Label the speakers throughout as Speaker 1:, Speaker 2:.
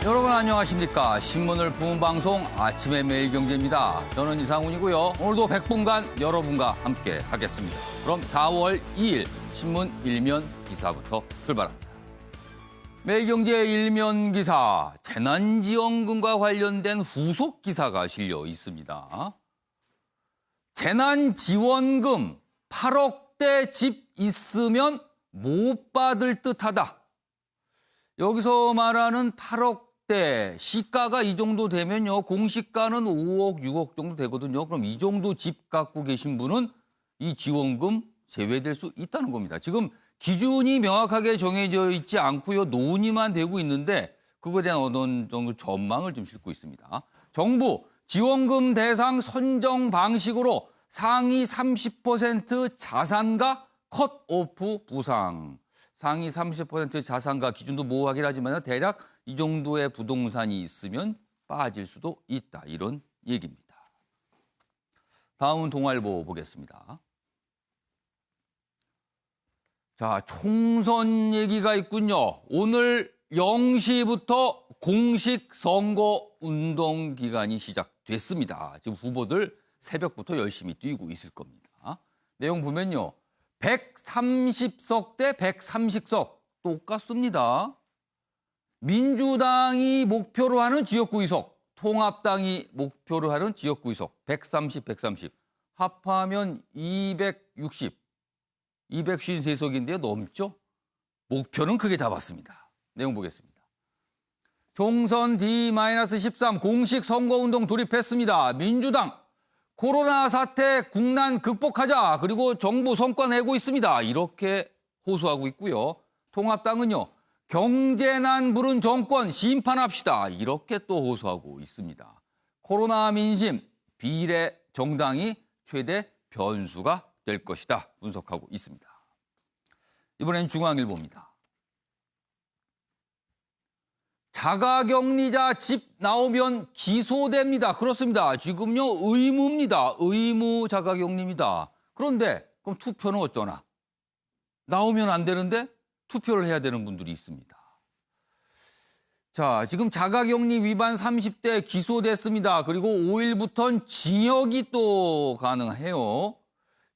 Speaker 1: 여러분 안녕하십니까. 신문을 푸는 방송 아침의 매일경제입니다. 저는 이상훈이고요. 오늘도 100분간 여러분과 함께 하겠습니다. 그럼 4월 2일 신문 일면 기사부터 출발합니다. 매일경제 일면 기사, 재난지원금과 관련된 후속 기사가 실려 있습니다. 재난지원금 8억대 집 있으면 못 받을 듯하다. 여기서 말하는 8억대, 시가가 이 정도 되면요. 공시가는 5억, 6억 정도 되거든요. 그럼 이 정도 집 갖고 계신 분은 이 지원금 제외될 수 있다는 겁니다. 지금 기준이 명확하게 정해져 있지 않고요. 논의만 되고 있는데 그거에 대한 어느 정도 전망을 좀 싣고 있습니다. 정부 지원금 대상 선정 방식으로 상위 30% 자산가 컷오프 부상. 상위 30% 자산가 기준도 모호하긴 하지만 대략 이 정도의 부동산이 있으면 빠질 수도 있다. 이런 얘기입니다. 다음은 동아일보 보겠습니다. 자, 총선 얘기가 있군요. 오늘 0시부터 공식 선거 운동 기간이 시작됐습니다. 지금 후보들 새벽부터 열심히 뛰고 있을 겁니다. 내용 보면요. 130석 대 130석 똑같습니다. 민주당이 목표로 하는 지역구 의석, 통합당이 목표로 하는 지역구 의석 130, 130 합하면 253석인데요. 넘죠? 목표는 크게 잡았습니다. 내용 보겠습니다. 총선 D-13 공식 선거운동 돌입했습니다. 민주당 코로나 사태 국난 극복하자. 그리고 정부 성과 내고 있습니다. 이렇게 호소하고 있고요. 통합당은요. 경제난 부른 정권 심판합시다. 이렇게 또 호소하고 있습니다. 코로나 민심 비례 정당이 최대 변수가 될 것이다. 분석하고 있습니다. 이번엔 중앙일보입니다. 자가격리자 집 나오면 기소됩니다. 그렇습니다. 지금요 의무입니다. 의무 자가격리입니다. 그런데 그럼 투표는 어쩌나? 나오면 안 되는데 투표를 해야 되는 분들이 있습니다. 자, 지금 자가격리 위반 30대 기소됐습니다. 그리고 5일부터는 징역이 또 가능해요.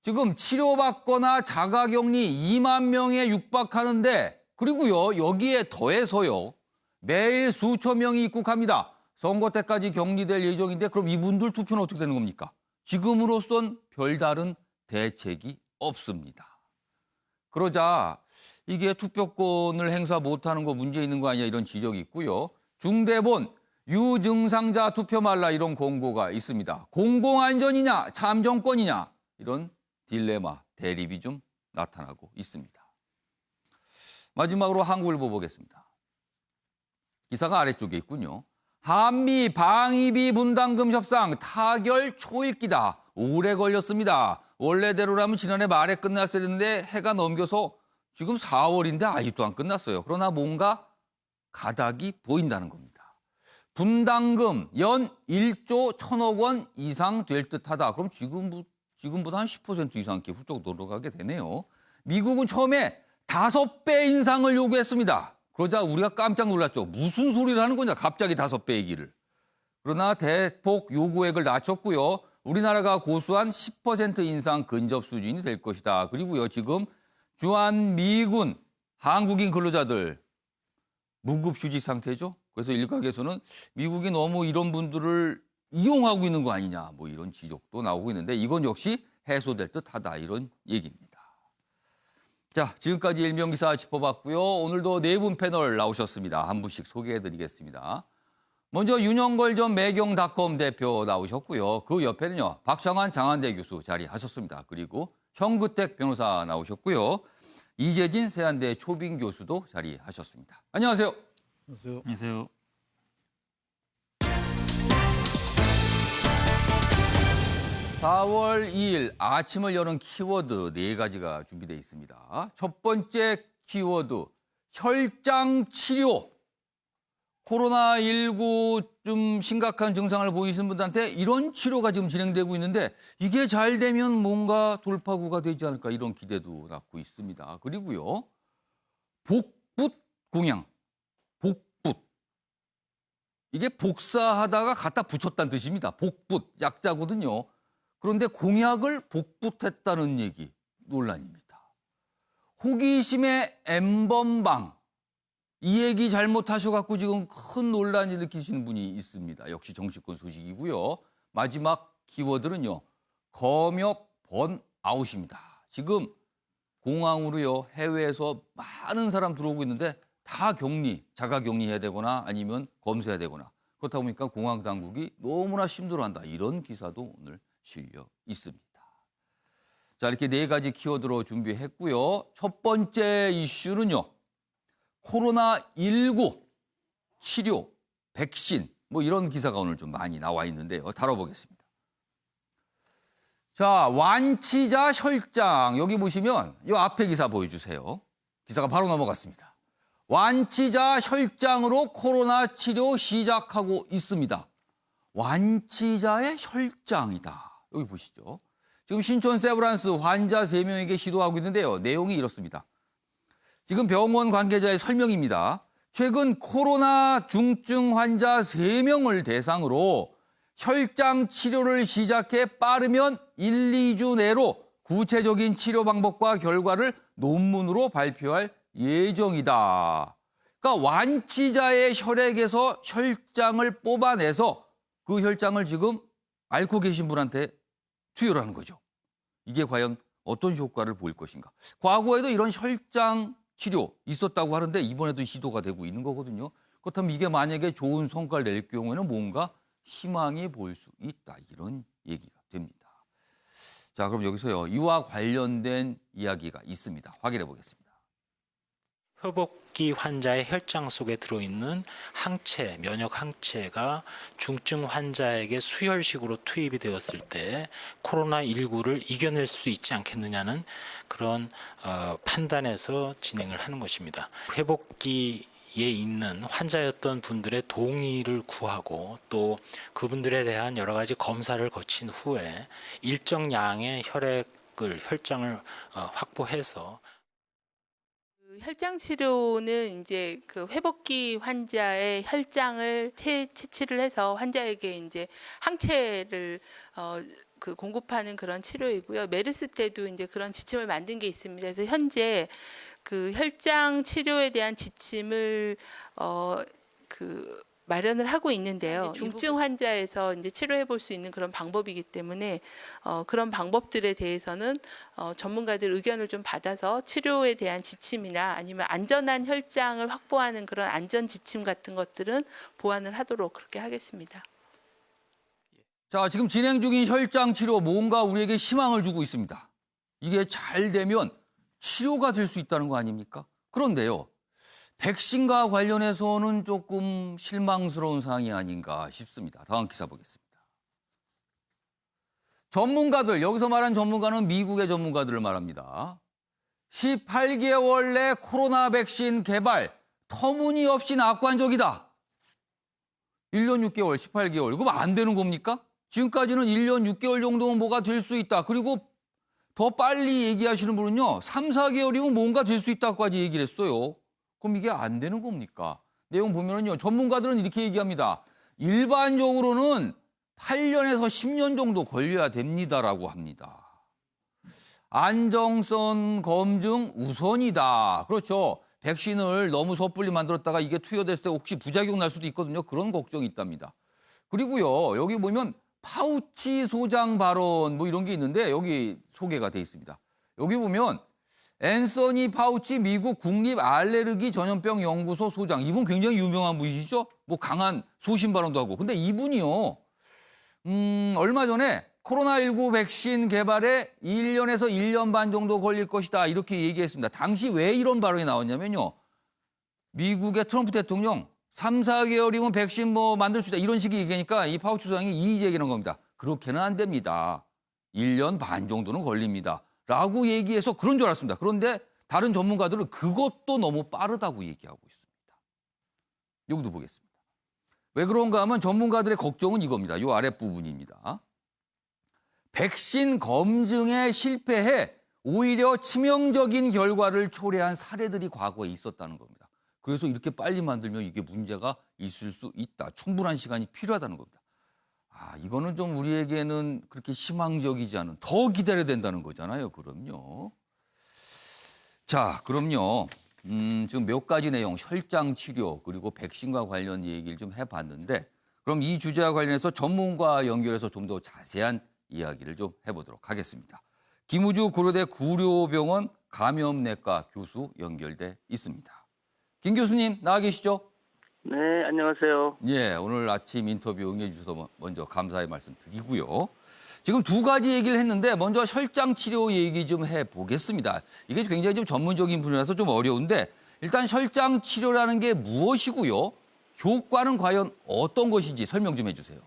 Speaker 1: 지금 치료받거나 자가격리 2만 명에 육박하는데 그리고요 여기에 더해서요. 매일 수천 명이 입국합니다. 선거 때까지 격리될 예정인데 그럼 이분들 투표는 어떻게 되는 겁니까? 지금으로선 별다른 대책이 없습니다. 그러자 이게 투표권을 행사 못하는 거 문제 있는 거 아니냐 이런 지적이 있고요. 중대본 유증상자 투표 말라 이런 공고가 있습니다. 공공안전이냐 참정권이냐 이런 딜레마, 대립이 좀 나타나고 있습니다. 마지막으로 한국일보 보겠습니다. 기사가 아래쪽에 있군요. 한미 방위비 분담금 협상 타결 초읽기다. 오래 걸렸습니다. 원래대로라면 지난해 말에 끝났어야 했는데 해가 넘겨서 지금 4월인데 아직도 안 끝났어요. 그러나 뭔가 가닥이 보인다는 겁니다. 분담금 연 1조 1,000억 원 이상 될 듯하다. 그럼 지금보다 한 10% 이상 이렇게 훌쩍 늘어가게 되네요. 미국은 처음에 5배 인상을 요구했습니다. 그러자 우리가 깜짝 놀랐죠. 무슨 소리를 하는 거냐, 갑자기 5배 얘기를. 그러나 대폭 요구액을 낮췄고요. 우리나라가 고수한 10% 인상 근접 수준이 될 것이다. 그리고요, 지금 주한미군 한국인 근로자들 무급휴직 상태죠. 그래서 일각에서는 미국이 너무 이런 분들을 이용하고 있는 거 아니냐, 뭐 이런 지적도 나오고 있는데 이건 역시 해소될 듯하다 이런 얘기입니다. 자, 지금까지 일면기사 짚어봤고요. 오늘도 네 분 패널 나오셨습니다. 한 분씩 소개해드리겠습니다. 먼저 윤영걸 전 매경닷컴 대표 나오셨고요. 그 옆에는요. 박창환 장한대 교수 자리하셨습니다. 그리고 현근택 변호사 나오셨고요. 이재진 세한대 초빙 교수도 자리하셨습니다. 안녕하세요.
Speaker 2: 안녕하세요.
Speaker 3: 안녕하세요.
Speaker 1: 4월 2일 아침을 여는 키워드 4가지가 준비되어 있습니다. 첫 번째 키워드, 혈장 치료. 코로나19 좀 심각한 증상을 보이시는 분들한테 이런 치료가 지금 진행되고 있는데 이게 잘 되면 뭔가 돌파구가 되지 않을까 이런 기대도 낳고 있습니다. 그리고요, 복붙 공양, 복붙. 이게 복사하다가 갖다 붙였다는 뜻입니다. 복붙, 약자거든요. 그런데 공약을 복붙했다는 얘기, 논란입니다. 호기심의 N번방. 이 얘기 잘못하셔갖고 지금 큰 논란이 일으키시는 분이 있습니다. 역시 정치권 소식이고요. 마지막 키워드는요. 검역 번아웃입니다. 지금 공항으로요. 해외에서 많은 사람 들어오고 있는데 다 격리, 자가격리 해야 되거나 아니면 검사해야 되거나 그렇다 보니까 공항 당국이 너무나 힘들어한다. 이런 기사도 오늘 실려 있습니다. 자, 이렇게 네 가지 키워드로 준비했고요. 첫 번째 이슈는요. 코로나19 치료, 백신 뭐 이런 기사가 오늘 좀 많이 나와 있는데요. 다뤄보겠습니다. 자, 완치자 혈장 여기 보시면 이 앞에 기사 보여주세요. 기사가 바로 넘어갔습니다. 완치자 혈장으로 코로나 치료 시작하고 있습니다. 완치자의 혈장이다. 여기 보시죠. 지금 신촌 세브란스 환자 3명에게 시도하고 있는데요. 내용이 이렇습니다. 지금 병원 관계자의 설명입니다. 최근 코로나 중증 환자 3명을 대상으로 혈장 치료를 시작해 빠르면 1, 2주 내로 구체적인 치료 방법과 결과를 논문으로 발표할 예정이다. 그러니까 완치자의 혈액에서 혈장을 뽑아내서 그 혈장을 지금 앓고 계신 분한테 투여를 하는 거죠. 이게 과연 어떤 효과를 보일 것인가. 과거에도 이런 혈장 치료 있었다고 하는데 이번에도 시도가 되고 있는 거거든요. 그렇다면 이게 만약에 좋은 성과를 낼 경우에는 뭔가 희망이 보일 수 있다. 이런 얘기가 됩니다. 자, 그럼 여기서요. 이와 관련된 이야기가 있습니다. 확인해 보겠습니다.
Speaker 2: 회복기 환자의 혈장 속에 들어있는 항체, 면역 항체가 중증 환자에게 수혈식으로 투입이 되었을 때 코로나19를 이겨낼 수 있지 않겠느냐는 그런 판단에서 진행을 하는 것입니다. 회복기에 있는 환자였던 분들의 동의를 구하고 또 그분들에 대한 여러 가지 검사를 거친 후에 일정 양의 혈장을 확보해서
Speaker 3: 혈장 치료는 이제 그 회복기 환자의 혈장을 채취를 해서 환자에게 이제 항체를 그 공급하는 그런 치료이고요. 메르스 때도 이제 그런 지침을 만든 게 있습니다. 그래서 현재 그 혈장 치료에 대한 지침을 마련을 하고 있는데요. 중증 환자에서 이제 치료해 볼 수 있는 그런 방법이기 때문에 그런 방법들에 대해서는 전문가들 의견을 좀 받아서 치료에 대한 지침이나 아니면 안전한 혈장을 확보하는 그런 안전 지침 같은 것들은 보완을 하도록 그렇게 하겠습니다.
Speaker 1: 자, 지금 진행 중인 혈장 치료 뭔가 우리에게 희망을 주고 있습니다. 이게 잘 되면 치료가 될 수 있다는 거 아닙니까? 그런데요. 백신과 관련해서는 조금 실망스러운 사항이 아닌가 싶습니다. 다음 기사 보겠습니다. 전문가들, 여기서 말한 전문가는 미국의 전문가들을 말합니다. 18개월 내 코로나 백신 개발 터무니없이 낙관적이다. 1년 6개월, 18개월. 그럼 안 되는 겁니까? 지금까지는 1년 6개월 정도면 뭐가 될 수 있다. 그리고 더 빨리 얘기하시는 분은요. 3, 4개월이면 뭔가 될 수 있다고까지 얘기를 했어요. 그럼 이게 안 되는 겁니까? 내용 보면은요. 전문가들은 이렇게 얘기합니다. 일반적으로는 8년에서 10년 정도 걸려야 됩니다라고 합니다. 안정성 검증 우선이다. 그렇죠. 백신을 너무 섣불리 만들었다가 이게 투여됐을 때 혹시 부작용 날 수도 있거든요. 그런 걱정이 있답니다. 그리고요. 여기 보면 파우치 소장 발언 뭐 이런 게 있는데 여기 소개가 돼 있습니다. 여기 보면 앤서니 파우치 미국 국립 알레르기 전염병 연구소 소장. 이분 굉장히 유명한 분이시죠? 뭐 강한 소신 발언도 하고. 근데 이분이요. 얼마 전에 코로나19 백신 개발에 1년에서 1년 반 정도 걸릴 것이다. 이렇게 얘기했습니다. 당시 왜 이런 발언이 나왔냐면요. 미국의 트럼프 대통령 3, 4개월이면 백신 뭐 만들 수 있다. 이런 식의 얘기하니까 이 파우치 소장이 이 얘기하는 겁니다. 그렇게는 안 됩니다. 1년 반 정도는 걸립니다. 라고 얘기해서 그런 줄 알았습니다. 그런데 다른 전문가들은 그것도 너무 빠르다고 얘기하고 있습니다. 여기도 보겠습니다. 왜 그런가 하면 전문가들의 걱정은 이겁니다. 이 아랫부분입니다. 백신 검증에 실패해 오히려 치명적인 결과를 초래한 사례들이 과거에 있었다는 겁니다. 그래서 이렇게 빨리 만들면 이게 문제가 있을 수 있다. 충분한 시간이 필요하다는 겁니다. 이거는 좀 우리에게는 그렇게 희망적이지 않은, 더 기다려야 된다는 거잖아요. 그럼요. 자, 그럼요. 지금 몇 가지 내용, 혈장 치료 그리고 백신과 관련 얘기를 좀 해봤는데, 그럼 이 주제와 관련해서 전문가 연결해서 좀 더 자세한 이야기를 좀 해보도록 하겠습니다. 김우주 고려대 구료병원 감염내과 교수 연결돼 있습니다. 김 교수님 나와 계시죠?
Speaker 4: 네, 안녕하세요.
Speaker 1: 예, 오늘 아침 인터뷰 응해주셔서 먼저 감사의 말씀 드리고요. 지금 두 가지 얘기를 했는데 먼저 혈장 치료 얘기 좀 해보겠습니다. 이게 굉장히 좀 전문적인 분야라서 좀 어려운데 일단 혈장 치료라는 게 무엇이고요? 효과는 과연 어떤 것인지 설명 좀 해주세요.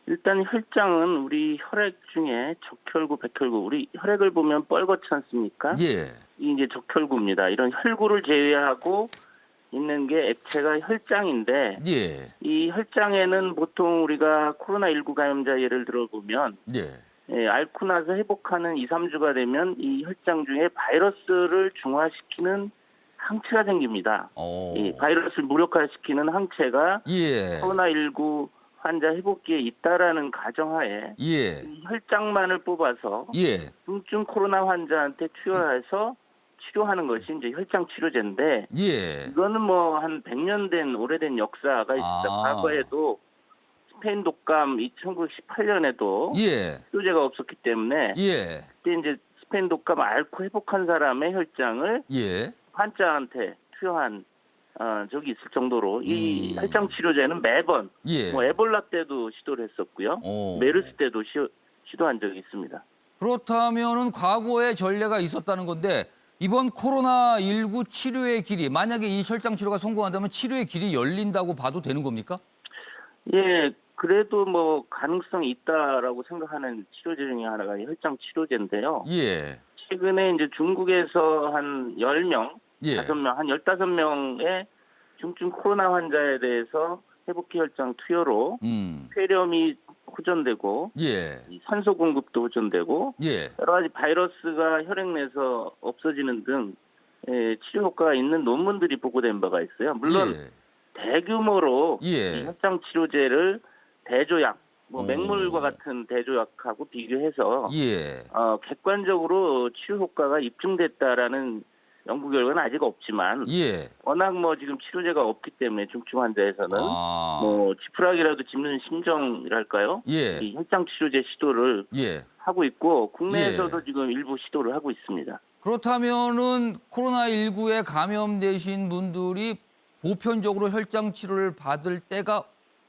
Speaker 4: 일단 혈장은 우리 혈액 중에 적혈구, 백혈구, 우리 혈액을 보면 뻘겋지 않습니까?
Speaker 1: 예,
Speaker 4: 이 이제 적혈구입니다. 이런 혈구를 제외하고 있는 게 액체가 혈장인데,
Speaker 1: 예,
Speaker 4: 이 혈장에는 보통 우리가 코로나19 감염자 예를 들어보면, 앓고 나서 회복하는 2, 3주가 되면 이 혈장 중에 바이러스를 중화시키는 항체가 생깁니다. 이 바이러스를 무력화시키는 항체가
Speaker 1: 예,
Speaker 4: 코로나19 환자 회복기에 있다라는 가정하에
Speaker 1: 예,
Speaker 4: 이 혈장만을 뽑아서
Speaker 1: 예,
Speaker 4: 중증 코로나 환자한테 투여해서 치료하는 것이 이제 혈장 치료제인데,
Speaker 1: 예.
Speaker 4: 이거는 뭐 한 100년 된 오래된 역사가 있습니다. 과거에도 스페인 독감 1918년에도
Speaker 1: 예,
Speaker 4: 치료제가 없었기 때문에
Speaker 1: 예,
Speaker 4: 그때 이제 스페인 독감 앓고 회복한 사람의 혈장을
Speaker 1: 예,
Speaker 4: 환자한테 투여한 적이 있을 정도로 이 혈장 치료제는 매번
Speaker 1: 예.
Speaker 4: 뭐 에볼라 때도 시도를 했었고요. 메르스 때도 시도한 적이 있습니다.
Speaker 1: 그렇다면은 과거에 전례가 있었다는 건데 이번 코로나19 치료의 길이 만약에 이 혈장 치료가 성공한다면 치료의 길이 열린다고 봐도 되는 겁니까?
Speaker 4: 예, 그래도 뭐 가능성이 있다라고 생각하는 치료제 중에 하나가 이 혈장 치료제인데요.
Speaker 1: 예.
Speaker 4: 최근에 이제 중국에서 한 10명,
Speaker 1: 예.
Speaker 4: 5명, 한 15명의 중증 코로나 환자에 대해서 회복기 혈장 투여로 폐렴이 호전되고
Speaker 1: 예.
Speaker 4: 이 산소 공급도 호전되고
Speaker 1: 예.
Speaker 4: 여러 가지 바이러스가 혈액 내에서 없어지는 등 치료 효과가 있는 논문들이 보고된 바가 있어요. 물론
Speaker 1: 예.
Speaker 4: 대규모로
Speaker 1: 예.
Speaker 4: 이 혈장 치료제를 대조약, 뭐 맹물과 같은 대조약하고 비교해서
Speaker 1: 예.
Speaker 4: 객관적으로 치료 효과가 입증됐다라는 연구 결과는 아직 없지만
Speaker 1: 예.
Speaker 4: 워낙 뭐 지금 치료제가 없기 때문에 중증 환자에서는 뭐 지푸라기라도 짚는 심정이랄까요?
Speaker 1: 예.
Speaker 4: 이 혈장 치료제 시도를
Speaker 1: 예.
Speaker 4: 하고 있고 국내에서도
Speaker 1: 예.
Speaker 4: 지금 일부 시도를 하고 있습니다.
Speaker 1: 그렇다면은 코로나19에 감염되신 분들이 보편적으로 혈장 치료를 받을 때가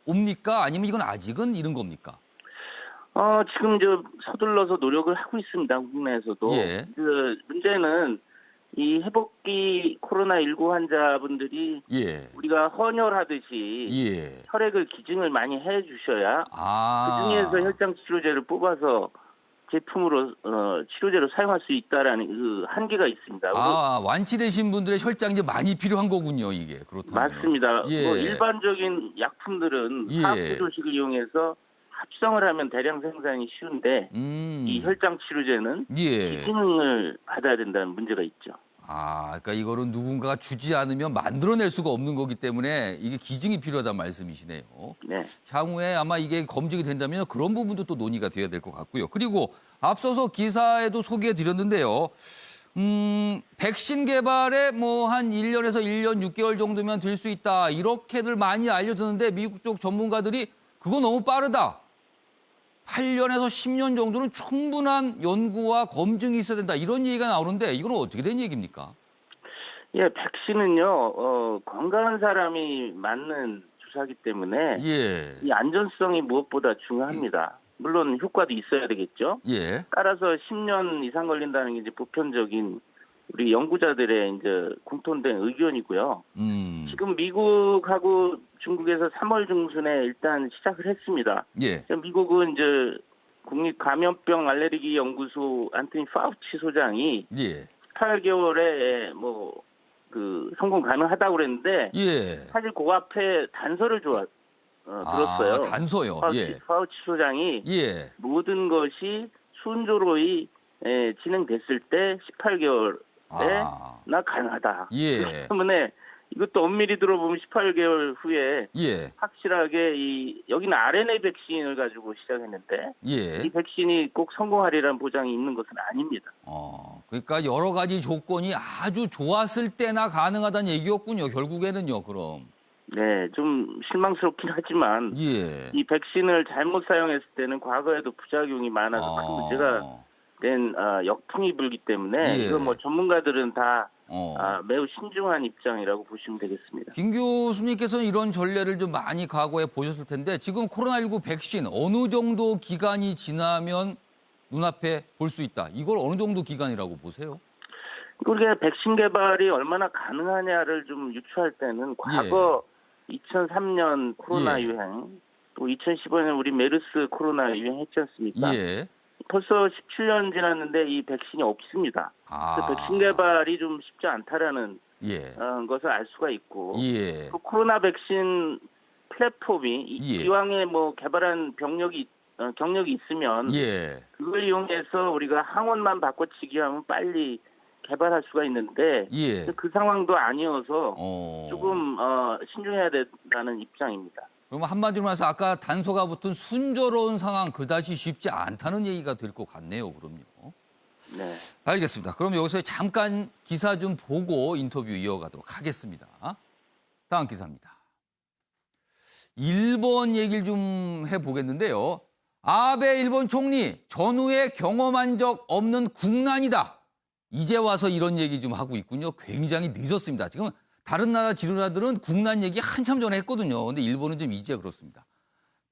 Speaker 1: 옵니까? 아니면 이건 아직은 이른 겁니까?
Speaker 4: 지금 서둘러서 노력을 하고 있습니다. 국내에서도.
Speaker 1: 예.
Speaker 4: 그 문제는 이 회복기 코로나19 환자분들이
Speaker 1: 예.
Speaker 4: 우리가 헌혈하듯이
Speaker 1: 예.
Speaker 4: 혈액을 기증을 많이 해 주셔야 그중에서 혈장 치료제를 뽑아서 제품으로 치료제로 사용할 수 있다라는 그 한계가 있습니다.
Speaker 1: 완치되신 분들의 혈장이 이제 많이 필요한 거군요, 이게. 그렇다면.
Speaker 4: 맞습니다.
Speaker 1: 예.
Speaker 4: 뭐 일반적인 약품들은 화학 조식을 이용해서 합성을 하면 대량 생산이 쉬운데 이 혈장 치료제는 기증을 받아야 된다는 문제가 있죠.
Speaker 1: 그러니까 이거는 누군가가 주지 않으면 만들어낼 수가 없는 거기 때문에 이게 기증이 필요하다는 말씀이시네요.
Speaker 4: 네.
Speaker 1: 향후에 아마 이게 검증이 된다면 그런 부분도 또 논의가 돼야 될 것 같고요. 그리고 앞서서 기사에도 소개해 드렸는데요. 백신 개발에 뭐 한 1년에서 1년 6개월 정도면 될 수 있다. 이렇게들 많이 알려드는데 미국 쪽 전문가들이 그거 너무 빠르다. 8년에서 10년 정도는 충분한 연구와 검증이 있어야 된다. 이런 얘기가 나오는데 이건 어떻게 된 얘기입니까?
Speaker 4: 예, 백신은요, 건강한 사람이 맞는 주사기 때문에 이 안전성이 무엇보다 중요합니다. 물론 효과도 있어야 되겠죠.
Speaker 1: 예.
Speaker 4: 따라서 10년 이상 걸린다는 게 이제 보편적인 우리 연구자들의 이제 공통된 의견이고요. 지금 미국하고 중국에서 3월 중순에 일단 시작을 했습니다.
Speaker 1: 예.
Speaker 4: 미국은 이제 국립감염병 알레르기 연구소 안토니 파우치 소장이 18개월에 뭐 그 성공 가능하다고 그랬는데 사실 그 앞에 단서를 들었어요.
Speaker 1: 단서요.
Speaker 4: 파우치 소장이 모든 것이 순조로이 진행됐을 때 18개월에 나 가능하다. 그렇기 때문에 이것도 엄밀히 들어보면 18개월 후에
Speaker 1: 예.
Speaker 4: 확실하게 여기는 RNA 백신을 가지고 시작했는데
Speaker 1: 예.
Speaker 4: 이 백신이 꼭 성공하리라는 보장이 있는 것은 아닙니다.
Speaker 1: 그러니까 여러 가지 조건이 아주 좋았을 때나 가능하다는 얘기였군요. 결국에는요. 그럼.
Speaker 4: 네, 좀 실망스럽긴 하지만
Speaker 1: 예.
Speaker 4: 이 백신을 잘못 사용했을 때는 과거에도 부작용이 많아서 큰 문제가 된 역풍이 불기 때문에
Speaker 1: 예.
Speaker 4: 이건 뭐 전문가들은 다 매우 신중한 입장이라고 보시면 되겠습니다.
Speaker 1: 김 교수님께서는 이런 전례를 좀 많이 과거에 보셨을 텐데 지금 코로나19 백신 어느 정도 기간이 지나면 눈앞에 볼 수 있다. 이걸 어느 정도 기간이라고 보세요?
Speaker 4: 우리가 백신 개발이 얼마나 가능하냐를 좀 유추할 때는 과거 2003년 코로나
Speaker 1: 예.
Speaker 4: 유행, 또 2015년 우리 메르스 코로나 유행했지 않습니까?
Speaker 1: 예.
Speaker 4: 벌써 17년 지났는데 이 백신이 없습니다. 그래서 백신 개발이 좀 쉽지 않다라는 것을 알 수가 있고
Speaker 1: 예.
Speaker 4: 그 코로나 백신 플랫폼이 이왕에 뭐 개발한 경력이 있으면 그걸 이용해서 우리가 항원만 바꿔치기 하면 빨리 개발할 수가 있는데 그 상황도 아니어서 조금 신중해야 된다는 입장입니다.
Speaker 1: 그럼 한마디로 말해서 아까 단서가 붙은 순조로운 상황 그다지 쉽지 않다는 얘기가 될 것 같네요. 그럼요.
Speaker 4: 네.
Speaker 1: 알겠습니다. 그럼 여기서 잠깐 기사 좀 보고 인터뷰 이어가도록 하겠습니다. 다음 기사입니다. 일본 얘기를 좀 해보겠는데요. 아베 일본 총리 전후에 경험한 적 없는 국난이다. 이제 와서 이런 얘기 좀 하고 있군요. 굉장히 늦었습니다. 지금 다른 나라 지도자들은 국난 얘기 한참 전에 했거든요. 근데 일본은 좀 이제 그렇습니다.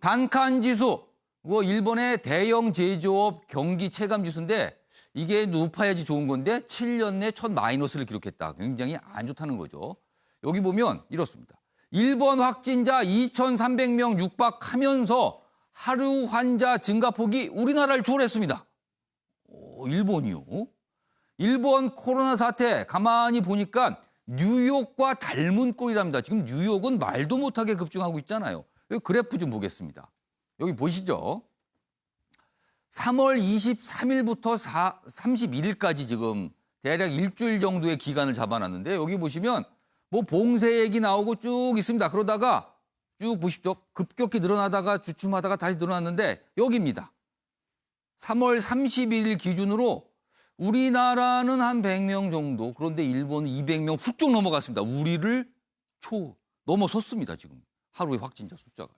Speaker 1: 단칸 지수, 일본의 대형 제조업 경기 체감 지수인데 이게 높아야지 좋은 건데 7년 내 첫 마이너스를 기록했다. 굉장히 안 좋다는 거죠. 여기 보면 이렇습니다. 일본 확진자 2,300명 육박하면서 하루 환자 증가폭이 우리나라를 초월했습니다. 일본이요? 일본 코로나 사태 가만히 보니까 뉴욕과 닮은 꼴이랍니다. 지금 뉴욕은 말도 못하게 급증하고 있잖아요. 여기 그래프 좀 보겠습니다. 여기 보시죠. 3월 23일부터 31일까지 지금 대략 일주일 정도의 기간을 잡아놨는데 여기 보시면 뭐 봉쇄 얘기 나오고 쭉 있습니다. 그러다가 쭉 보십시오. 급격히 늘어나다가 주춤하다가 다시 늘어났는데 여기입니다. 3월 31일 기준으로 우리나라는 한 100명 정도, 그런데 일본은 200명 훌쩍 넘어갔습니다. 우리를 넘어섰습니다, 지금. 하루의 확진자 숫자가요.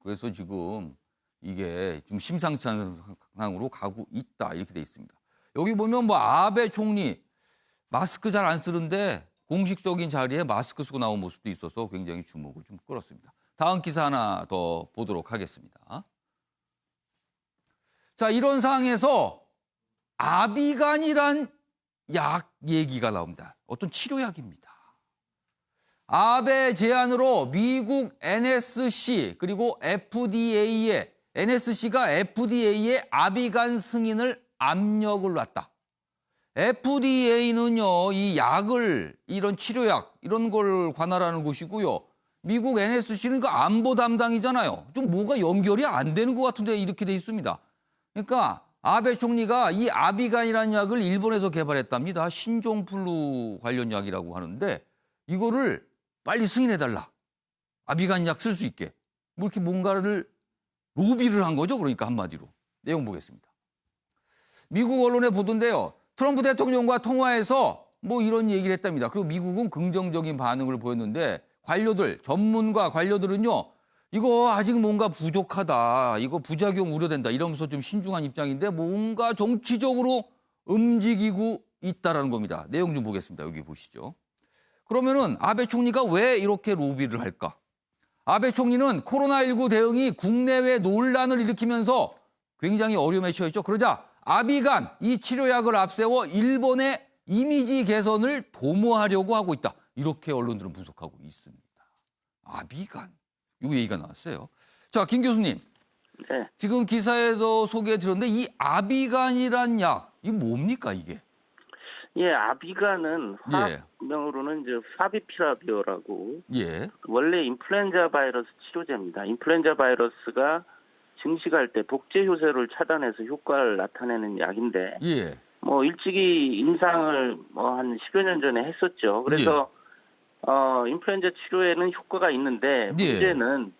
Speaker 1: 그래서 지금 이게 좀 심상치 않은 상황으로 가고 있다, 이렇게 돼 있습니다. 여기 보면 아베 총리 마스크 잘 안 쓰는데 공식적인 자리에 마스크 쓰고 나온 모습도 있어서 굉장히 주목을 좀 끌었습니다. 다음 기사 하나 더 보도록 하겠습니다. 자, 이런 상황에서 아비간이란 약 얘기가 나옵니다. 어떤 치료약입니다. 아베 제안으로 미국 NSC 그리고 NSC가 FDA에 아비간 승인을 압력을 놨다. FDA는요, 이 약을, 이런 치료약, 이런 걸 관할하는 곳이고요. 미국 NSC는 그 안보 담당이잖아요. 좀 뭐가 연결이 안 되는 것 같은데 이렇게 돼 있습니다. 그러니까 아베 총리가 이 아비간이라는 약을 일본에서 개발했답니다. 신종플루 관련 약이라고 하는데 이거를 빨리 승인해달라. 아비간 약 쓸 수 있게. 뭐 이렇게 뭔가를 로비를 한 거죠. 그러니까 한마디로. 내용 보겠습니다. 미국 언론에 보던데요. 트럼프 대통령과 통화해서 뭐 이런 얘기를 했답니다. 그리고 미국은 긍정적인 반응을 보였는데 전문가 관료들은요. 이거 아직 뭔가 부족하다. 이거 부작용 우려된다. 이러면서 좀 신중한 입장인데 뭔가 정치적으로 움직이고 있다라는 겁니다. 내용 좀 보겠습니다. 여기 보시죠. 그러면은 아베 총리가 왜 이렇게 로비를 할까? 아베 총리는 코로나19 대응이 국내외 논란을 일으키면서 굉장히 어려움에 처했죠. 그러자 아비간, 이 치료약을 앞세워 일본의 이미지 개선을 도모하려고 하고 있다. 이렇게 언론들은 분석하고 있습니다. 아비간. 이 얘기가 나왔어요. 자, 김 교수님.
Speaker 4: 네.
Speaker 1: 지금 기사에서 소개해 드렸는데 이 아비간이란 약, 이거 뭡니까 이게?
Speaker 4: 예, 아비간은 화학명으로는 이제 파비피라비어라고 원래 인플루엔자 바이러스 치료제입니다. 인플루엔자 바이러스가 증식할 때 복제 효소를 차단해서 효과를 나타내는 약인데 뭐 일찍이 임상을 뭐 한 10여 년 전에 했었죠. 그래서 인플루엔자 치료에는 효과가 있는데
Speaker 1: 네.
Speaker 4: 문제는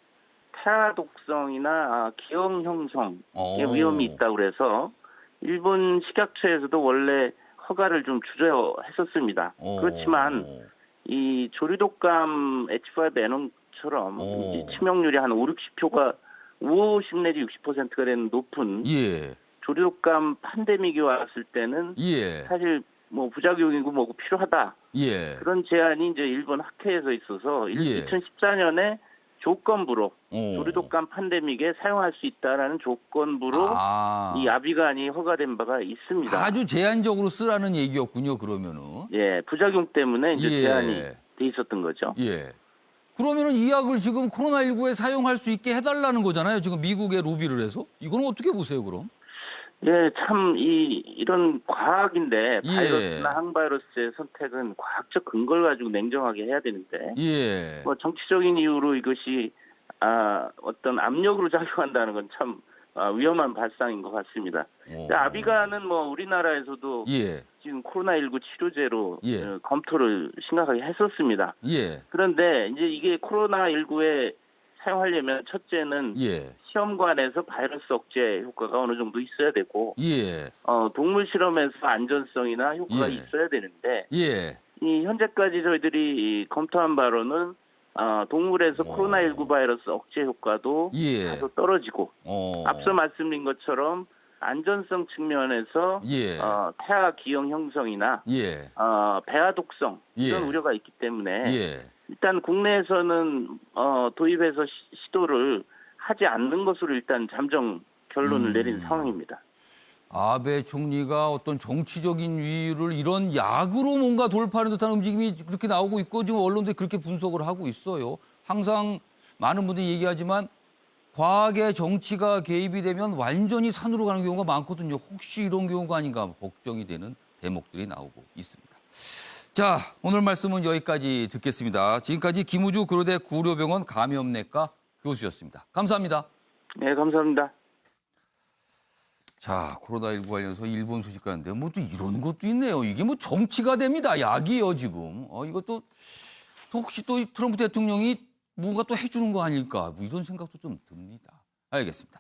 Speaker 4: 태아 독성이나 기형 형성의 위험이 있다고 그래서 일본 식약처에서도 원래 허가를 좀 주저했었습니다. 그렇지만 이 조류독감 H5N1처럼 치명률이 한 50% 내지 60%가 되는 높은
Speaker 1: 예.
Speaker 4: 조류독감 팬데믹이 왔을 때는
Speaker 1: 예.
Speaker 4: 사실 뭐 부작용이고 뭐고 필요하다.
Speaker 1: 예.
Speaker 4: 그런 제안이 이제 일본 학회에서 있어서
Speaker 1: 예.
Speaker 4: 2014년에 조건부로 조류독감 팬데믹에 사용할 수 있다라는 조건부로 이 아비간이 허가된 바가 있습니다.
Speaker 1: 아주 제한적으로 쓰라는 얘기였군요, 그러면은.
Speaker 4: 예, 부작용 때문에 이제
Speaker 1: 예.
Speaker 4: 제한이 돼 있었던 거죠.
Speaker 1: 예. 그러면은 이 약을 지금 코로나19에 사용할 수 있게 해달라는 거잖아요. 지금 미국에 로비를 해서. 이거는 어떻게 보세요, 그럼?
Speaker 4: 예, 참 이런 과학인데
Speaker 1: 예.
Speaker 4: 바이러스나 항바이러스의 선택은 과학적 근거를 가지고 냉정하게 해야 되는데
Speaker 1: 예.
Speaker 4: 뭐 정치적인 이유로 이것이 어떤 압력으로 작용한다는 건 참 위험한 발상인 것 같습니다. 아비가는 뭐 우리나라에서도
Speaker 1: 예.
Speaker 4: 지금 코로나19 치료제로
Speaker 1: 예.
Speaker 4: 검토를 심각하게 했었습니다.
Speaker 1: 예.
Speaker 4: 그런데 이제 이게 코로나19에 사용하려면 첫째는
Speaker 1: 예.
Speaker 4: 시험관에서 바이러스 억제 효과가 어느 정도 있어야 되고
Speaker 1: 예.
Speaker 4: 동물 실험에서 안전성이나 효과가
Speaker 1: 예.
Speaker 4: 있어야 되는데
Speaker 1: 예.
Speaker 4: 이 현재까지 저희들이 검토한 바로는 동물에서 코로나19 바이러스 억제 효과도
Speaker 1: 예.
Speaker 4: 다소 떨어지고 앞서 말씀드린 것처럼 안전성 측면에서
Speaker 1: 예.
Speaker 4: 태아 기형 형성이나
Speaker 1: 예.
Speaker 4: 배아 독성 이런
Speaker 1: 예.
Speaker 4: 우려가 있기 때문에
Speaker 1: 예.
Speaker 4: 일단 국내에서는 도입해서 시도를 하지 않는 것으로 일단 잠정 결론을 내린 상황입니다.
Speaker 1: 아베 총리가 어떤 정치적인 이유를 이런 약으로 뭔가 돌파하는 듯한 움직임이 그렇게 나오고 있고 지금 언론들이 그렇게 분석을 하고 있어요. 항상 많은 분들이 얘기하지만 과학의 정치가 개입이 되면 완전히 산으로 가는 경우가 많거든요. 혹시 이런 경우가 아닌가 걱정이 되는 대목들이 나오고 있습니다. 자, 오늘 말씀은 여기까지 듣겠습니다. 지금까지 김우주 고려대 구로병원 감염내과 교수였습니다. 감사합니다.
Speaker 4: 네, 감사합니다.
Speaker 1: 자, 코로나19 관련해서 일본 소식 가는데 뭐 또 이런 것도 있네요. 이게 뭐 정치가 됩니다. 약이에요, 지금. 이것도 또 혹시 또 트럼프 대통령이 뭔가 또 해주는 거 아닐까? 뭐 이런 생각도 좀 듭니다. 알겠습니다.